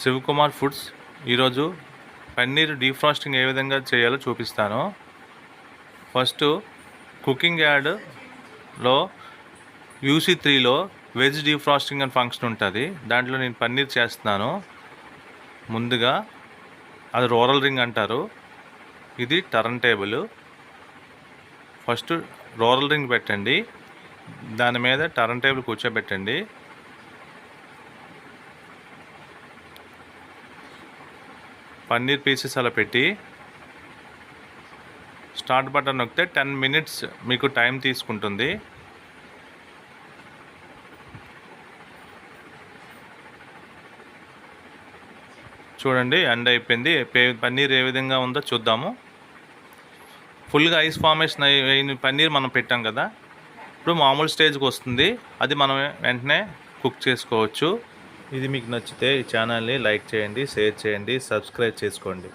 Shivakumar foods. ఈరోజు paneer defrosting ఏ విధంగా చేయాలో చూపిస్తాను. ఫస్ట్ కుకింగ్ యాడ్లో UC3లో వెజ్ డీఫ్రాస్టింగ్ అని ఫంక్షన్ ఉంటుంది. దాంట్లో నేను పన్నీర్ చేస్తున్నాను. ముందుగా అది రోరల్ రింగ్ అంటారు, ఇది టర్న్ టేబుల్. ఫస్ట్ రోరల్ రింగ్ పెట్టండి, దాని మీద టర్న్ టేబుల్ కూర్చోబెట్టండి. పన్నీర్ పీసెస్ అలా పెట్టి స్టార్ట్ బటన్ నొక్కితే 10 minutes మీకు టైం తీసుకుంటుంది. చూడండి, ఎండ్ అయిపోయింది. పన్నీర్ ఏ విధంగా ఉందో చూద్దాము. ఫుల్గా ఐస్ ఫార్మేషన్ అయిన పన్నీర్ మనం పెట్టాం కదా, ఇప్పుడు మామూలు స్టేజ్కి వస్తుంది. అది మనం వెంటనే కుక్ చేసుకోవచ్చు. ఇది మీకు నచ్చితే ఈ ఛానల్ని లైక్ చేయండి, షేర్ చేయండి, సబ్స్క్రైబ్ చేసుకోండి.